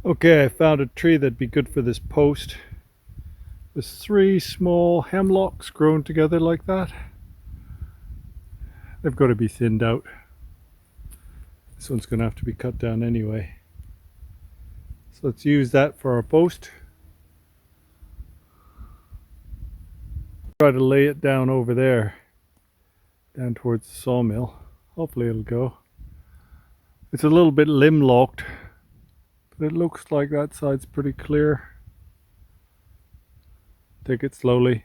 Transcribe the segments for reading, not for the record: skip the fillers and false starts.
Okay, I found a tree that'd be good for this post. There's 3 small hemlocks grown together like that. They've got to be thinned out. This one's going to have to be cut down anyway. So let's use that for our post. Try to lay it down over there, down towards the sawmill. Hopefully it'll go. It's a little bit limb locked, but it looks like that side's pretty clear. Take it slowly.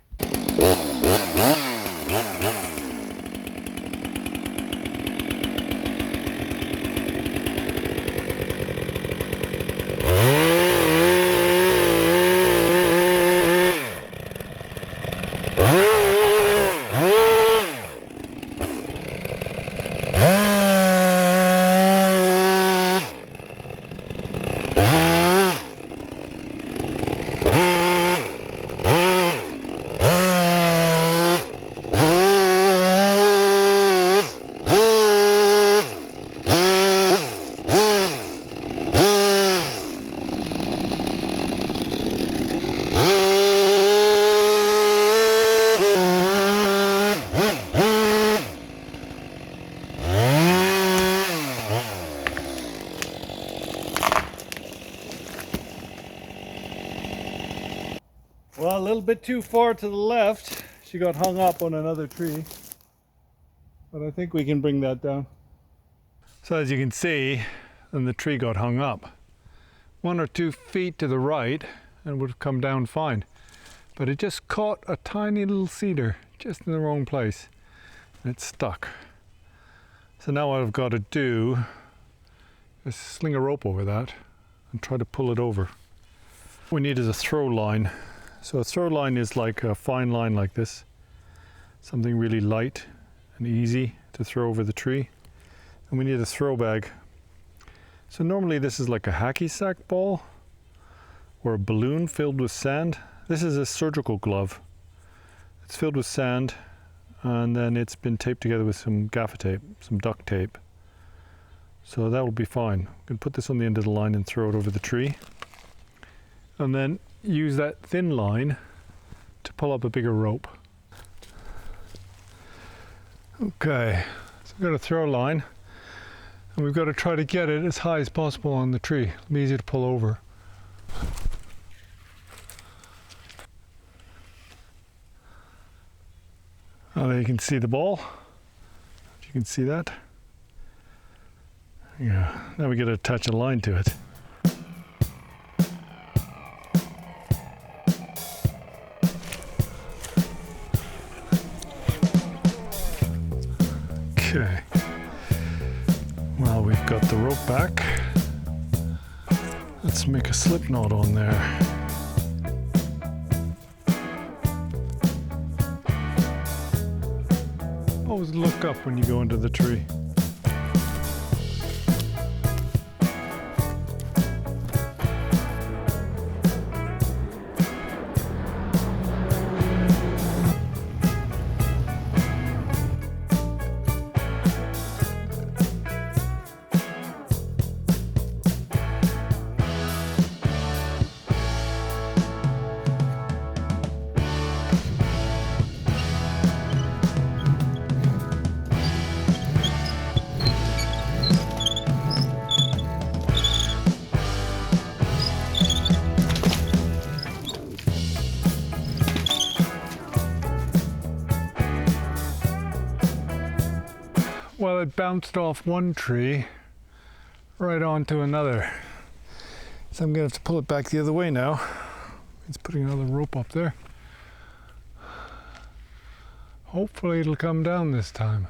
Well, a little bit too far to the left. She got hung up on another tree. But I think we can bring that down. So as you can see, then the tree got hung up. 1 or 2 feet to the right and would have come down fine. But it just caught a tiny little cedar just in the wrong place. And it's stuck. So now what I've got to do is sling a rope over that and try to pull it over. What we need is a throw line. So a throw line is like a fine line like this. Something really light and easy to throw over the tree. And we need a throw bag. So normally this is like a hacky sack ball or a balloon filled with sand. This is a surgical glove. It's filled with sand and then it's been taped together with some gaffer tape, some duct tape. So that will be fine. We can put this on the end of the line and throw it over the tree. And then use that thin line to pull up a bigger rope. Okay, so we've got a throw line and we've got to try to get it as high as possible on the tree. It'll be easy to pull over. Oh, there you can see the ball. If you can see that. Yeah, now we got to attach a line to it. Okay, well, we've got the rope back. Let's make a slip knot on there. Always look up when you go into the tree. Well, it bounced off one tree right onto another. So I'm going to have to pull it back the other way now. It's putting another rope up there. Hopefully it'll come down this time.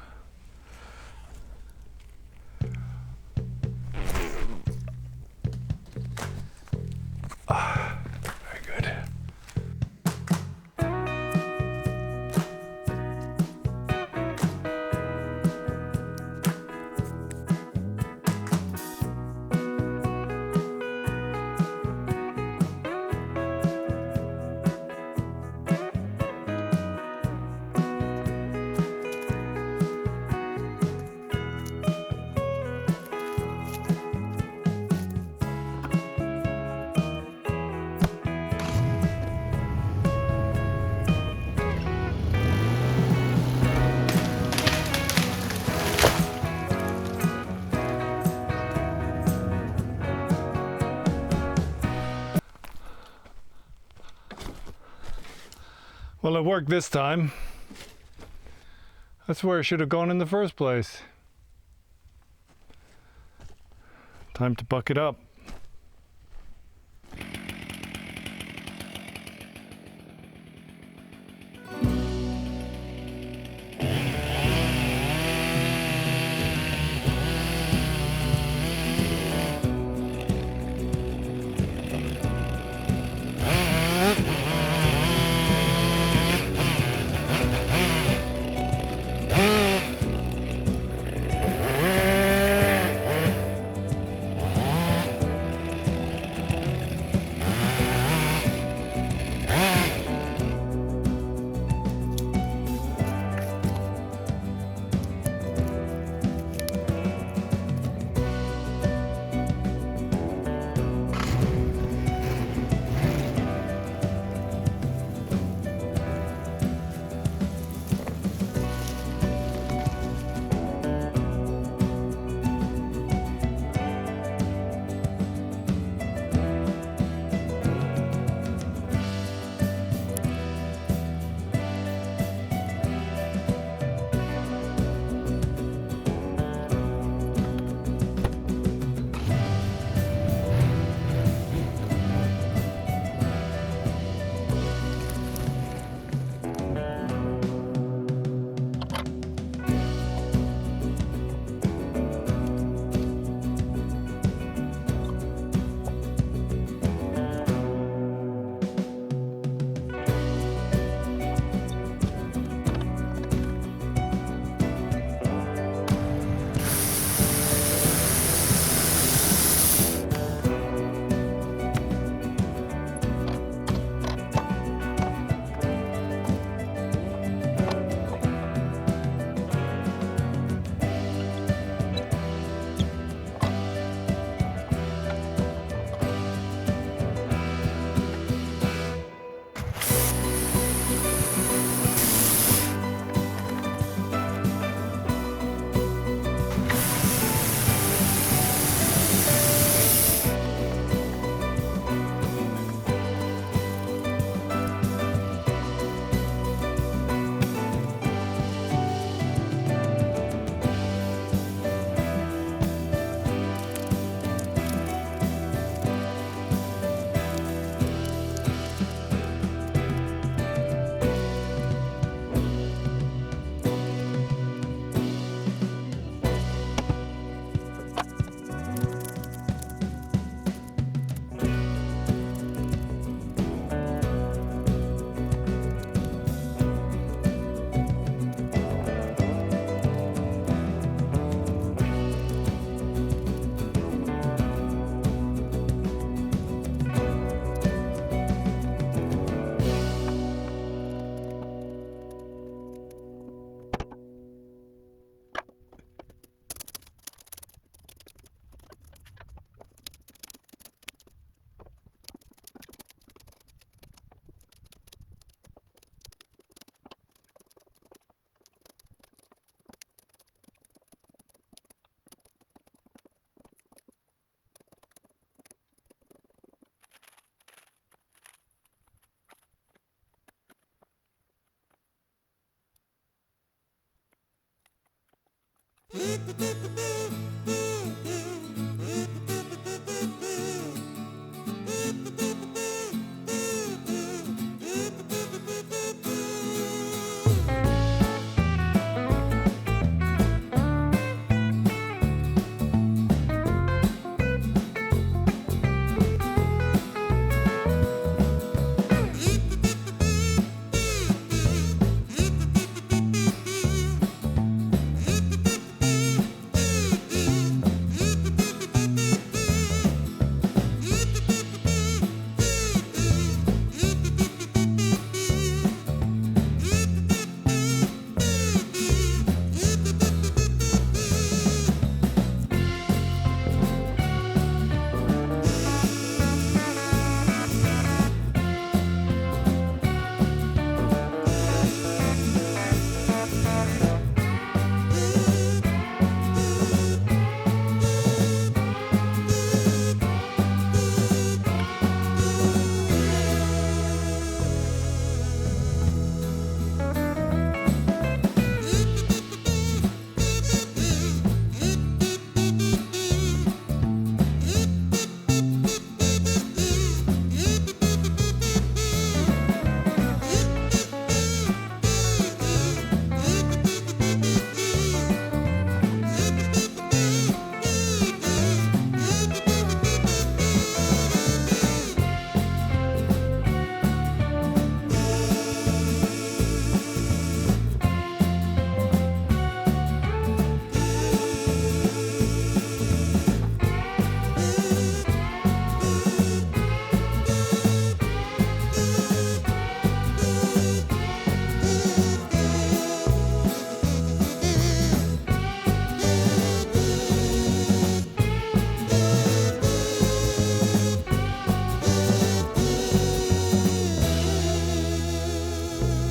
Very good. Well, it worked this time. That's where it should have gone in the first place. Time to buck it up.